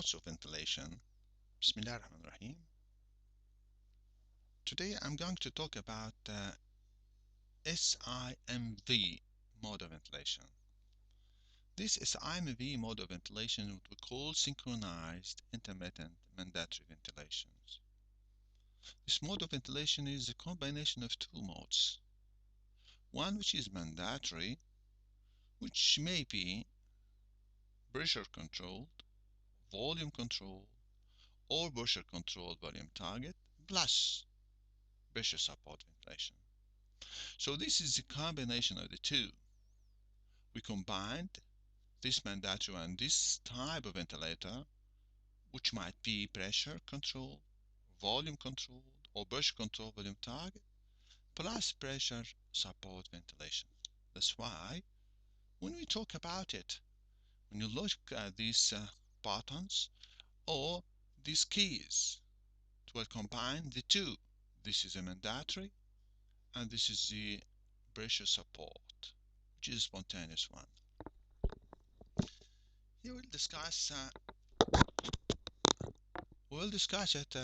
parts of ventilation. Bismillah ar-Rahman ar-Rahim. Today I'm going to talk about SIMV mode of ventilation. This SIMV mode of ventilation what we call synchronized intermittent mandatory ventilations. This mode of ventilation is a combination of two modes. One which is mandatory, which may be pressure controlled, volume controlled, or pressure controlled volume target plus pressure support ventilation. So this is a combination of the two. We combined this mandatory and this type of ventilator, which might be pressure controlled, volume controlled, or pressure controlled volume target, plus pressure support ventilation. That's why when we talk about it, when you look at these buttons or these keys, it will combine the two. This is a mandatory and this is the pressure support, which is a spontaneous one. Here we'll discuss it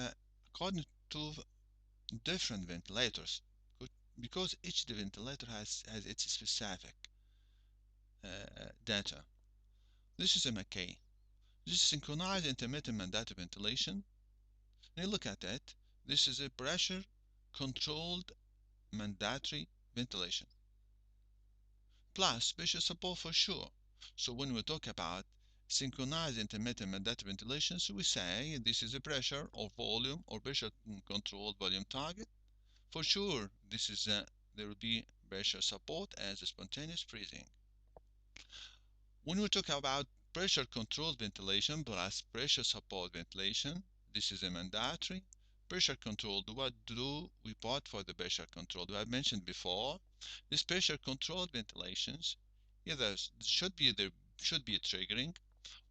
according to different ventilators, because each ventilator has its specific data. This is a MAQUET. This is synchronized intermittent mandatory ventilation. When you look at it, this is a pressure controlled mandatory ventilation plus pressure support for sure. So when we talk about synchronized intermittent mandatory ventilation, so we say this is a pressure or volume or pressure controlled volume target. For sure, this is there will be pressure support as a spontaneous breathing. When we talk about pressure controlled ventilation plus pressure support ventilation, this is a mandatory. Pressure controlled, what do we put for the pressure controlled? I mentioned before, this pressure controlled ventilations either should be triggering,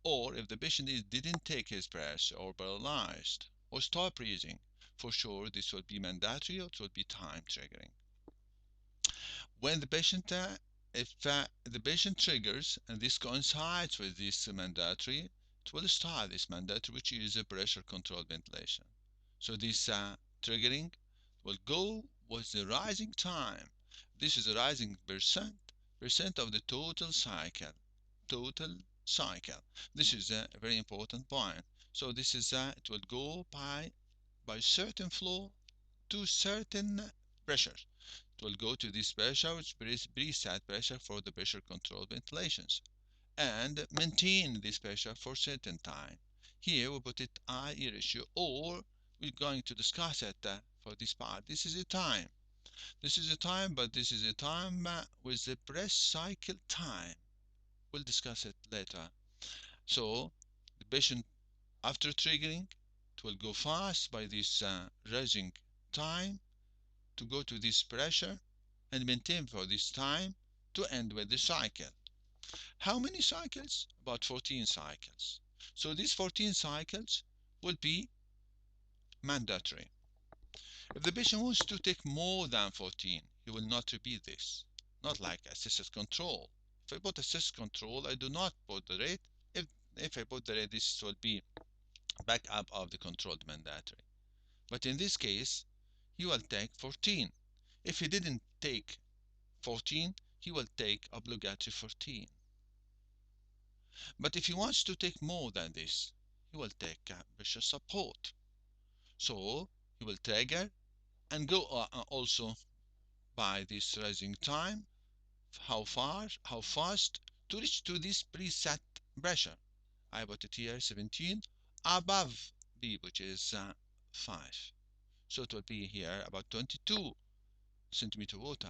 or if the patient didn't take his breath or paralyzed or stop breathing, for sure this would be mandatory or it would be time triggering. When the patient if the patient triggers and this coincides with this mandatory, it will start this mandatory, which is a pressure controlled ventilation. So this triggering will go with the rising time. This is a rising percent of the total cycle. This is a very important point. So this is it will go by certain flow to certain pressure. It will go to this pressure, which is preset pressure for the pressure controlled ventilations, and maintain this pressure for certain time. Here we put it IE ratio, or we're going to discuss it for this part. This is a time. This is a time, but this is a time with the breath cycle time. We'll discuss it later. So the patient, after triggering, it will go fast by this rising time to go to this pressure and maintain for this time to end with the cycle. How many cycles? About 14 cycles. So these 14 cycles will be mandatory. If the patient wants to take more than 14, he will not repeat this. Not like assisted control. If I put assisted control, I do not put the rate. If I put the rate, this will be backup of the controlled mandatory. But in this case, he will take 14. If he didn't take 14, he will take obligatory 14. But if he wants to take more than this, he will take pressure support. So he will trigger and go also by this rising time, how fast to reach to this preset pressure. I put it here 17 above B, which is 5. So it will be here about 22 centimeter water.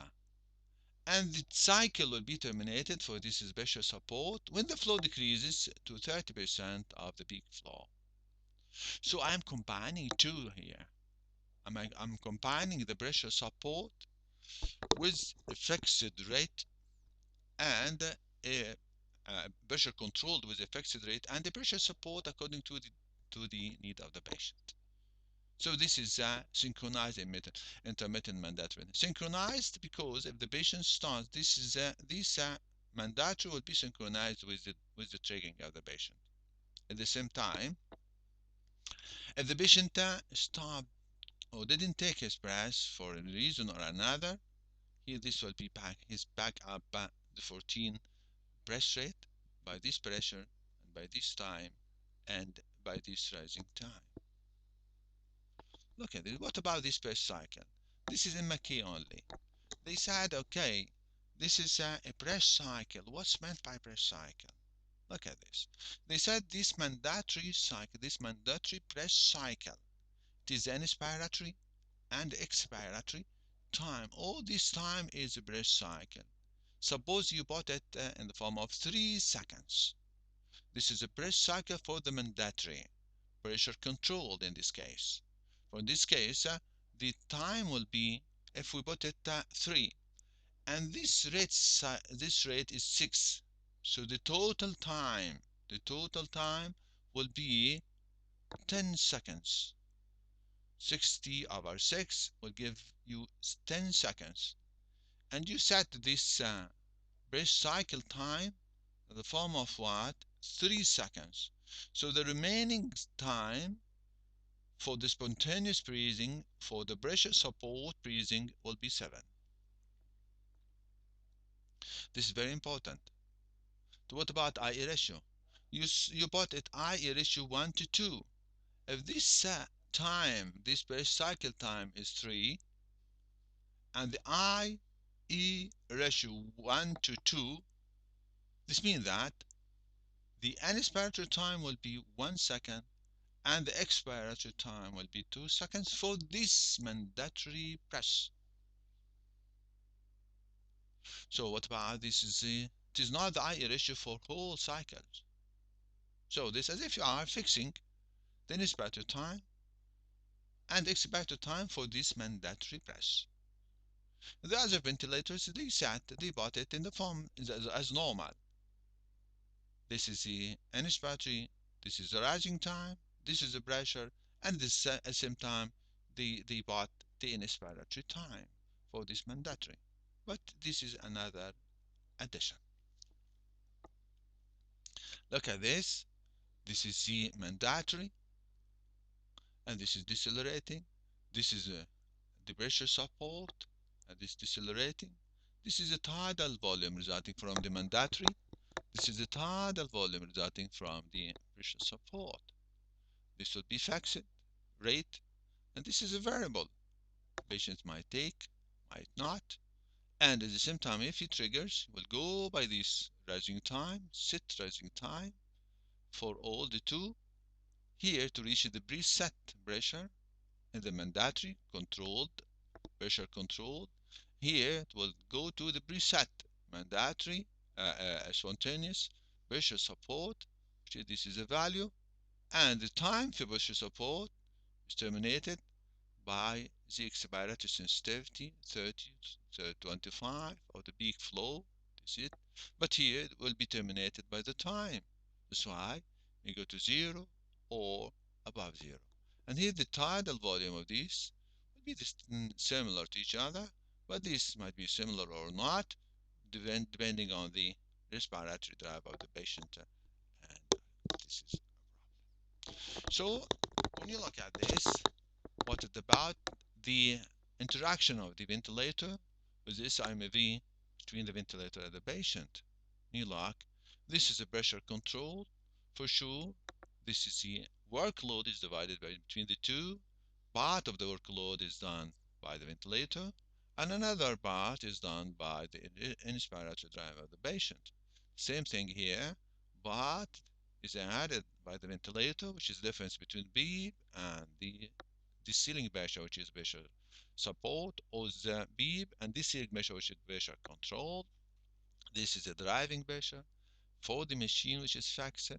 And the cycle will be terminated for this pressure support when the flow decreases to 30% of the peak flow. So I'm combining two here. I'm combining the pressure support with a fixed rate and a pressure controlled with a fixed rate and the pressure support according to the need of the patient. So this is synchronized intermittent mandatory. Synchronized because if the patient starts, this mandatory will be synchronized with the triggering of the patient. At the same time, If the patient stopped or didn't take his breath for a reason or another, here this will be his back up the 14 breath rate by this pressure and by this time and by this rising time. Look at it. What about this breath cycle? This is in MAQUET only. They said, okay, this is a breath cycle. What's meant by breath cycle? Look at this. They said this mandatory cycle, this mandatory breath cycle, it is inspiratory and expiratory time. All this time is a breath cycle. Suppose you put it in the form of 3 seconds. This is a breath cycle for the mandatory, pressure controlled in this case. For this case, the time will be, if we put it 3, and this rate is 6. So the total time will be 10 seconds. 60 over 6 will give you 10 seconds. And you set this breath cycle time in the form of what? 3 seconds. So the remaining time for the spontaneous breathing, for the pressure support breathing, will be 7. This is very important. What about IE ratio? You put it IE ratio 1 to 2. If this this breath cycle time is 3, and the IE ratio 1 to 2, this means that the inspiratory time will be 1 second and the expiratory time will be 2 seconds for this mandatory press. So what about this it is not the IE ratio for whole cycles. So this as if you are fixing the inspiratory time and expiratory time for this mandatory press. The other ventilators, they bought it in the form as normal. This is the inspiratory, this is the rising time, this is the pressure, and this at the same time they bought the inspiratory time for this mandatory. But this is another addition. Look at this. This is the mandatory, and this is decelerating. This is the pressure support, and this decelerating. This is the tidal volume resulting from the mandatory. This is the tidal volume resulting from the pressure support. This will be fixed rate, and this is a variable. Patients might take, might not. And at the same time, if it triggers, will go by this rising time, set rising time for all the 2 here to reach the preset pressure and the mandatory controlled pressure controlled. Here it will go to the preset mandatory spontaneous pressure support. This is a value, and the time for pressure support is terminated by the expiratory sensitivity 30 to 25 of the peak flow. This is it. But here it will be terminated by the time. That's why we go to 0 or above 0. And here the tidal volume of these will be similar to each other, but this might be similar or not, depending on the respiratory drive of the patient. And this is so when you look at this, what it about the interaction of the ventilator with this SIMV between the ventilator and the patient. You look, this is a pressure control for sure. This is the workload is divided between the 2. Part of the workload is done by the ventilator, and another part is done by the inspiratory drive of the patient. Same thing here, but is added by the ventilator, which is the difference between beep and the ceiling pressure, which is pressure support, or the beep and the ceiling pressure, which is pressure control. This is the driving pressure for the machine, which is fixed.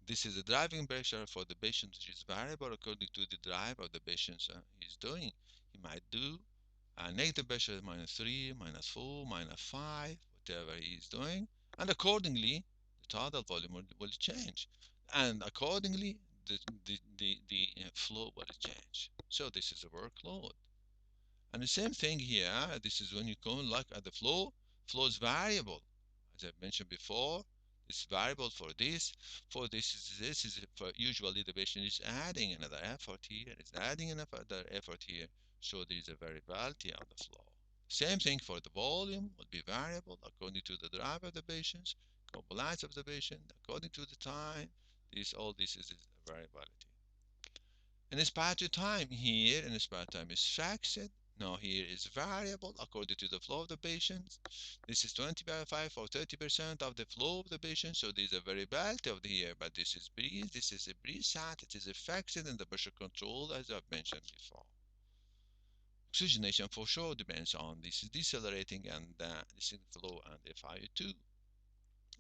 This is the driving pressure for the patient, which is variable according to the drive of the patient is doing. He might do a negative pressure -3, -4, -5, whatever he is doing, and accordingly the tidal volume will change, and accordingly the flow will change. So this is the workload. And the same thing here, this is when you go and look at the flow. Flow is variable. As I mentioned before, It's variable for this. For this is for usually the patient is adding another effort here. It's adding another effort here. So there is a variability on the flow. Same thing for the volume will be variable according to the drive of the patient, compliance of the patient, according to the time. All this is a variability. And inspire time here, and inspire time is fixed. Now here is variable according to the flow of the patient. This is 25 or 30% of the flow of the patient, so there's a variability of the here, but this is breathe, this is a preset, it is a fixed in the pressure control as I've mentioned before. Oxygenation for sure depends on this is decelerating and this is flow and the FiO2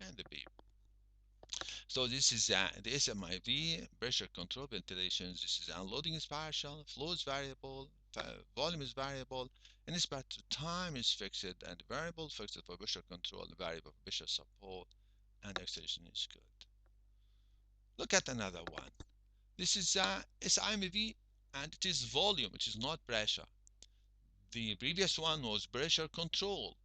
and the beep. So this is the SIMV pressure control ventilation. This is unloading is partial, flow is variable, volume is variable, and its time is fixed and variable fixed for pressure control, variable for pressure support, and acceleration is good. Look at another one. This is SIMV and it is volume, it is not pressure. The previous one was pressure controlled,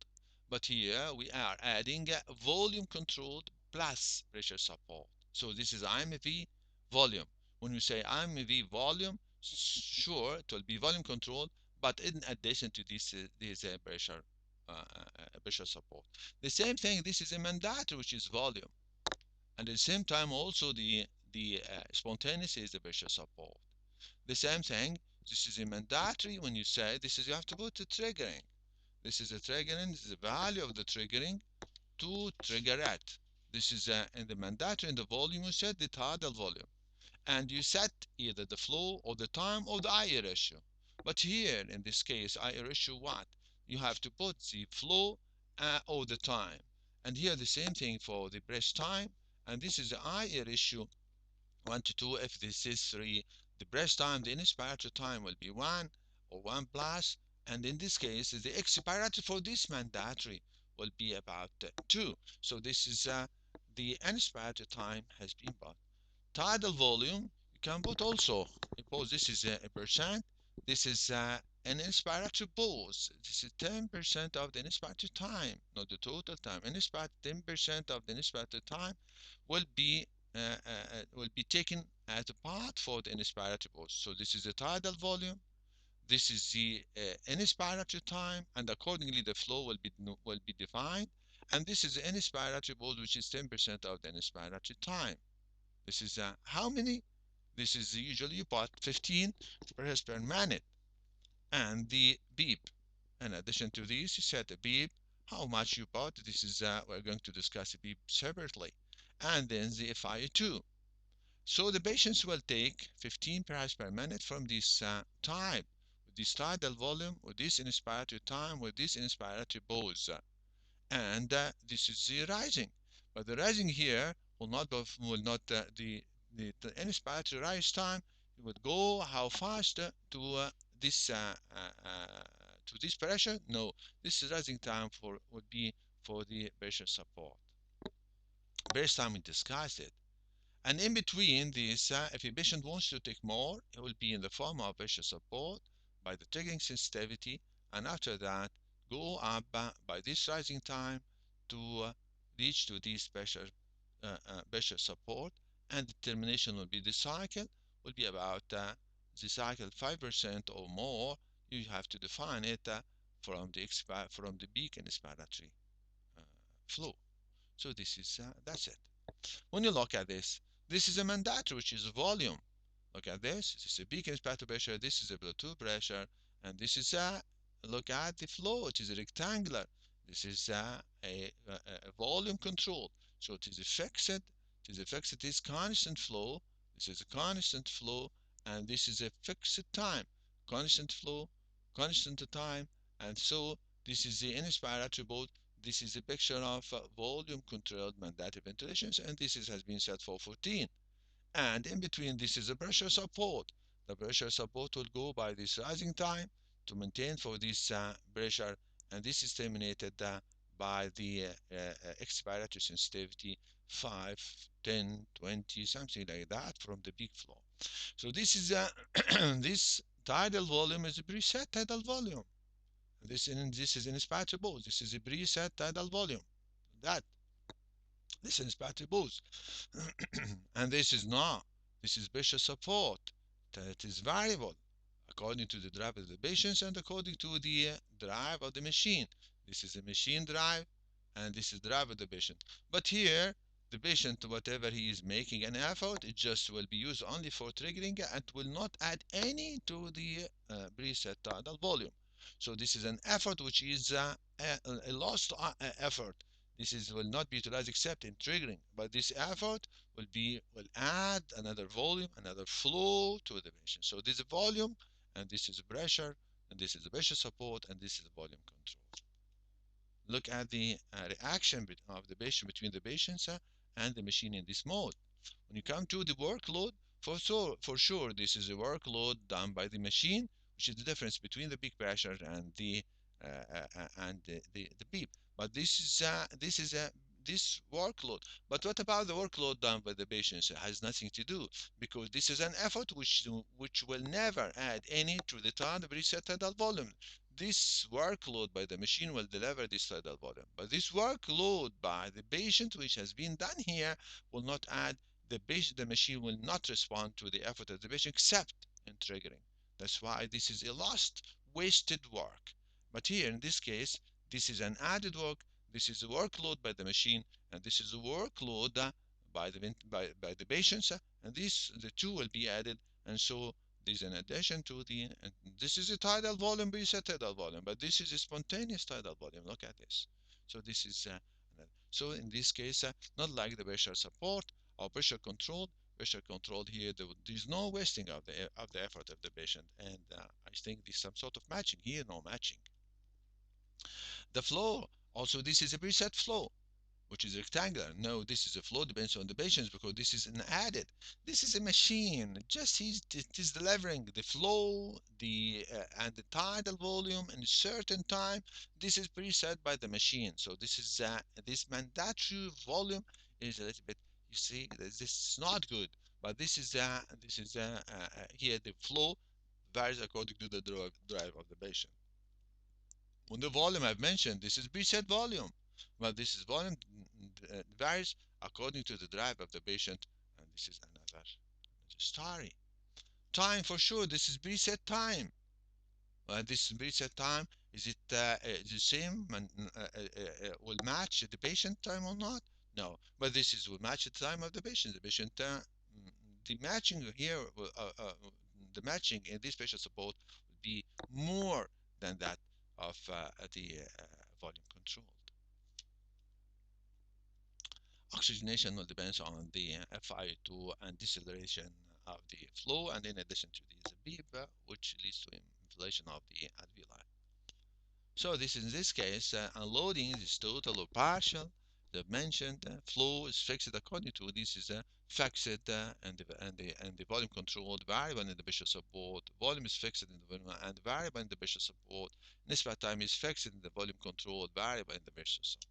but here we are adding volume controlled plus pressure support. So this is IMV volume. When we say IMV volume, sure, it will be volume controlled, but in addition to this pressure support. The same thing, this is a mandatory, which is volume. And at the same time, also the spontaneous is the pressure support. The same thing, this is a mandatory when you say this is you have to put the triggering. This is a triggering, this is the value of the triggering to trigger it. This is in the mandatory in the volume you set the tidal volume. And you set either the flow or the time or the IR ratio. But here in this case, IR ratio what? You have to put the flow or the time. And here the same thing for the breath time. And this is the IR ratio 1 to 2. If this is 3, the breath time, the inspiratory time will be 1 or 1 plus. And in this case, the expiratory for this mandatory will be about 2. So this is the inspiratory time has been put. Tidal volume, you can put also, suppose this is a percent, this is an inspiratory pause. This is 10% of the inspiratory time, not the total time. 10% of the inspiratory time will be taken as a part for the inspiratory pause. So this is the tidal volume, this is the inspiratory time, and accordingly the flow will be defined. And this is the inspiratory pause, which is 10% of the inspiratory time. This is how many? This is usually you put 15 breaths per minute. And the beep. In addition to this, you set a beep. How much you put? This is we're going to discuss a beep separately. And then the FiO2. So the patients will take 15 breaths per minute from this type, with this tidal volume, with this inspiratory time, with this inspiratory pause. And this is the rising. But the rising here will not the inspiratory rise time. It would go how fast this to this pressure? No, this rising time would be for the pressure support. First time we discussed it. And in between this, if a patient wants to take more, it will be in the form of pressure support by the triggering sensitivity, and after that, go up by this rising time to reach to this pressure support, and the termination will be the cycle, will be about the cycle 5% or more. You have to define it from the peak and expiratory flow. So this is that's it. When you look at this, this is a mandatory, which is volume. Look at this. This is a peak inspirator pressure. This is a plateau pressure, and this is a look at the flow. It is rectangular. This is a volume control. So it is a fixed. It is a fixed. It is constant flow. This is a constant flow, and this is a fixed time. Constant flow, constant time, and so this is the inspiratory boat. This is a picture of volume controlled mandatory ventilations, and this has been set for 14. And in between, this is a pressure support. The pressure support will go by this rising time to maintain for this pressure, and this is terminated by the expiratory sensitivity 5, 10, 20, something like that from the peak flow. So this is this tidal volume is a preset tidal volume. This is inspiratory pause. This is a preset tidal volume. That This is battery boost. And this is not. This is pressure support that is variable according to the drive of the patients and according to the drive of the machine. This is a machine drive and this is drive of the patient. But here, the patient, whatever he is making an effort, it just will be used only for triggering and will not add any to the preset tidal volume. So this is an effort which is a lost effort. This is will not be utilized except in triggering, but this effort will add another volume, another flow to the patient. So this is volume, and this is pressure, and this is the pressure support, and this is volume control. Look at the reaction of the patient between the patients and the machine in this mode. When you come to the workload, for sure, this is a workload done by the machine, which is the difference between the peak pressure and the beep. But this workload. But what about the workload done by the patients? It has nothing to do because this is an effort which will never add any to the time preset tidal volume. This workload by the machine will deliver this tidal volume. But this workload by the patient, which has been done here, will not add the machine will not respond to the effort of the patient except in triggering. That's why this is a lost, wasted work. But here in this case, this is an added work. This is a workload by the machine, and this is a workload by the patients, and the two will be added, and so there's an addition to and this is a tidal volume, but you said tidal volume, but this is a spontaneous tidal volume. Look at this. So this is so in this case, not like the pressure support or pressure controlled here, there's no wasting of the effort of the patient, and I think there's some sort of matching here, no matching. The flow, also this is a preset flow, which is rectangular. No, this is a flow depends on the patients because this is an added. This is a machine. Just it is delivering the flow, and the tidal volume in a certain time. This is preset by the machine. So this mandatory volume is a little bit. You see, this is not good. But here the flow varies according to the drive of the patient. When the volume I've mentioned, this is preset volume. Well, this is volume varies according to the drive of the patient, and this is another story. Time for sure, this is preset time. This preset time, is it the same and will match the patient time or not? No, but this is will match the time of the patient. The matching here, the matching in this patient support will be more than that of the volume controlled. Oxygenation will depends on the FiO2 and deceleration of the flow, and in addition to this beep, which leads to inflation of the alveoli. So this in this case, unloading is total or partial. The mentioned flow is fixed according to this is fixed and the volume controlled variable in the pressure support. Volume is fixed in the volume and variable in the pressure support. Initial time is fixed in the volume controlled variable in the pressure support.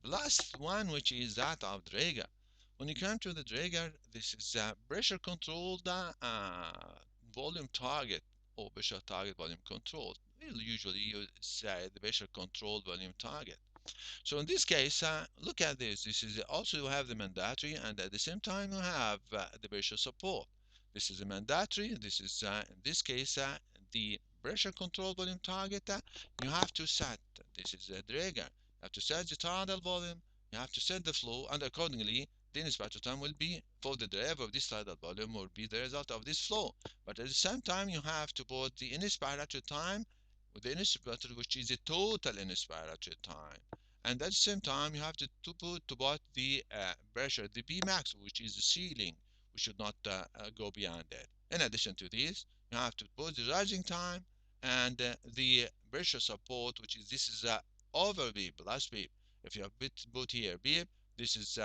The last one, which is that of Draeger. When you come to the Draeger, this is a pressure controlled volume target or pressure target volume control. We'll usually use the pressure controlled volume target. So in this case, look at this. This is also you have the mandatory, and at the same time you have the pressure support. This is a mandatory. This is in this case the pressure control volume target. You have to set. This is a Draeger. You have to set the tidal volume. You have to set the flow, and accordingly, the inspector time will be for the drive of this tidal volume will be the result of this flow. But at the same time, you have to put the inspiratory time with the inspiratory, which is the total inspiratory time. And at the same time, you have to put the pressure, the Pmax, which is the ceiling. We should not go beyond that. In addition to this, you have to put the rising time and the pressure support, which is this is over beep plus beep. If you have put here beep, this is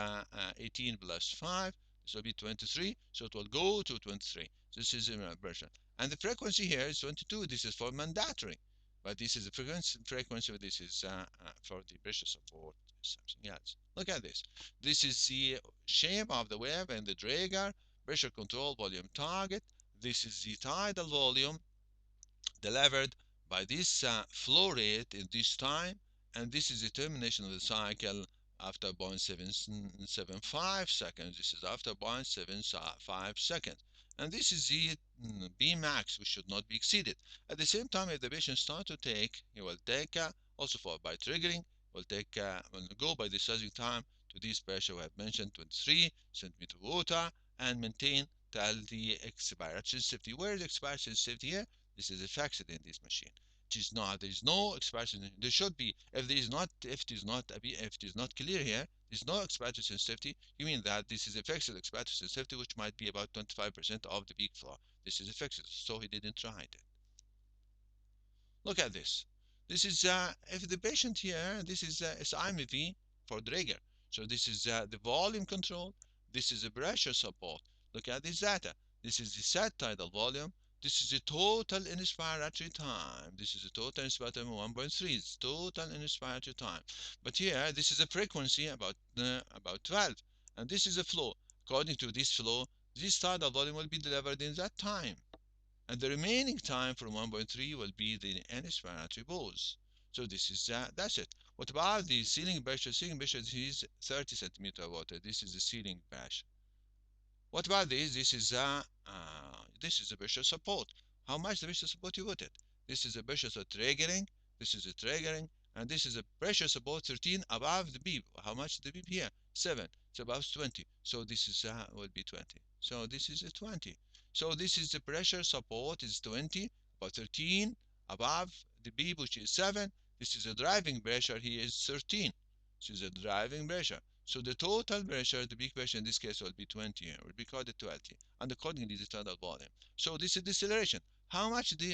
18 plus 5, this will be 23, so it will go to 23. This is pressure. And the frequency here is 22. This is for mandatory. But this is the frequency, this is for the pressure support, something else. Look at this. This is the shape of the wave and the Draeger pressure control volume target. This is the tidal volume delivered by this flow rate in this time, and this is the termination of the cycle after 0.775 seconds. This is after 0.75 seconds. And this is the B max, which should not be exceeded. At the same time, if the patient starts to take, he will take, also for by triggering, will take, will go by the sizing time to this pressure we have mentioned, 23 centimeter water, and maintain till the expiration sensitivity. Where is the expiration sensitivity here? This is fixed in this machine. It is not. There is no expiration. There should be. If there is not, if it is not, if it is not clear here, there is no expiration sensitivity. You mean that this is a fixed expiration sensitivity, which might be about 25% of the peak flow. This is a fixed, so he didn't try it. Look at this. This is if the patient here, this is SIMV for trigger. So this is the volume control. This is the pressure support. Look at this data. This is the set tidal volume. This is the total inspiratory time. This is the total inspiratory time 1.3. It's total inspiratory time. But here, this is a frequency about 12, and this is a flow. According to this flow, this tidal volume will be delivered in that time, and the remaining time from 1.3 will be the inspiratory pause. So this is that's it. What about the ceiling pressure? Ceiling pressure is 30 centimeter water. This is the ceiling pressure. What about this? This is the pressure support. How much the pressure support you put it? This is the pressure support triggering. This is the triggering, and this is the pressure support 13 above the beep. How much the beep here? 7. It's about 20. So this is will be 20. So this is a 20. So this is the pressure support is 20, about 13 above the beep, which is 7. This is the driving pressure here is 13. This is the driving pressure. So the total pressure, the peak pressure in this case will be 20, will be called 20, and accordingly the total volume. So this is deceleration. How much to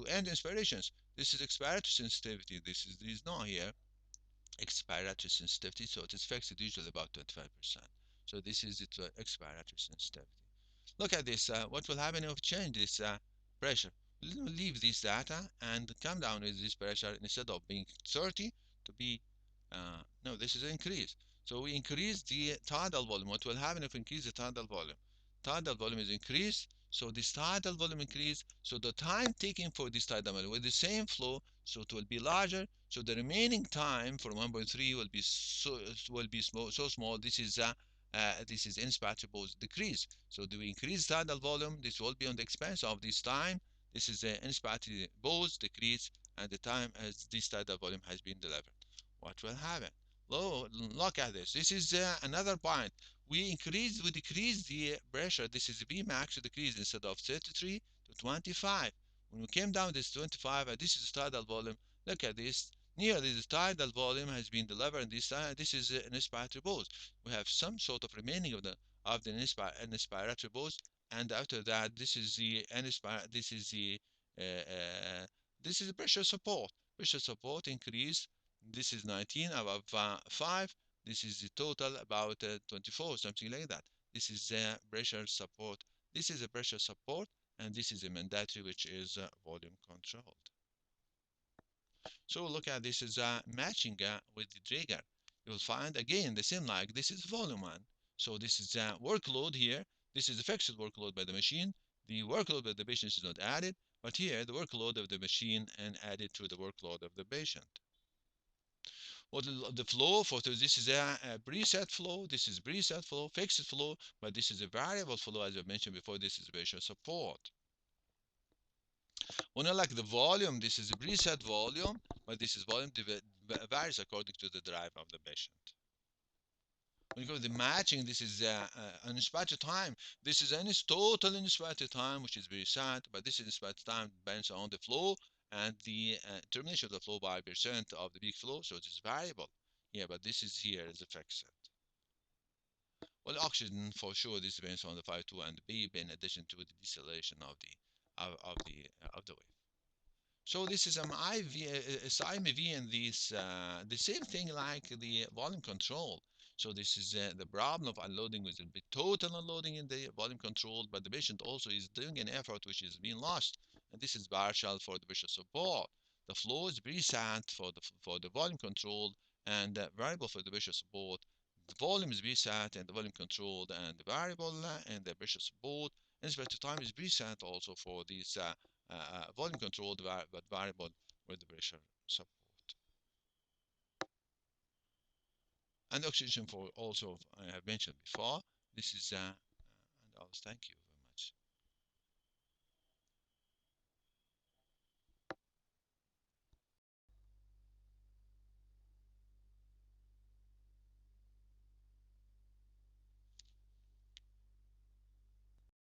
end inspirations? This is expiratory sensitivity. This is not here expiratory sensitivity, so it is fixed usually about 25%. So this is the expiratory sensitivity. Look at this. What will happen if we change this pressure? We'll leave this data and come down with this pressure instead of being 30 to be, no, this is an increase. So we increase the tidal volume. What will happen if we increase the tidal volume? Tidal volume is increased, so this tidal volume increase, so the time taken for this tidal volume with the same flow, so it will be larger. So the remaining time for 1.3 will be so small. This is inspiratory decrease. So do we increase tidal volume? This will be on the expense of this time. This is the inspiratory pause decrease, and the time as this tidal volume has been delivered. What will happen? Look at this. This is another point. We decrease the pressure. This is V max decrease instead of 33 to 25. When we came down this 25, this is tidal volume. Look at this. Nearly the tidal volume has been delivered. This is an inspiratory pause. We have some sort of remaining of the inspiratory pause, and after that, this is the uh, uh, this is the pressure support. Pressure support increase. This is 19 above 5. This is the total about 24, something like that. This is the pressure support. This is a pressure support, and this is a mandatory, which is volume controlled. So look at this is matching with the trigger. You'll find again the same, like this is volume one. So this is workload here. This is the fixed workload by the machine. The workload by the patient is not added, but here the workload of the machine and added to the workload of the patient. Well, the flow for this is a preset flow. This is preset flow, fixed flow, but this is a variable flow, as I mentioned before. This is pressure support. When I like the volume, this is a preset volume, but this is volume varies according to the drive of the patient. When you go to the matching, this is an inspector time. This is any total inspector time, which is very sad, but this inspector time depends on the flow and the termination of the flow by percent of the peak flow, so it is variable. Yeah, but this is here is a fixed. Well, oxygen for sure this depends on the 5.2 and the B in addition to the deceleration of the wave. So this is an SIMV, and this the same thing like the volume control. So this is the problem of unloading with the total unloading in the volume control, but the patient also is doing an effort which is being lost, and this is partial for the pressure support. The flow is preset for the volume control and variable for the pressure support. The volume is preset and the volume controlled, and the variable and the pressure support. Inspector time is preset also for this volume controlled but variable with the pressure support. And oxygen for also I have mentioned before. This is and I'll thank you.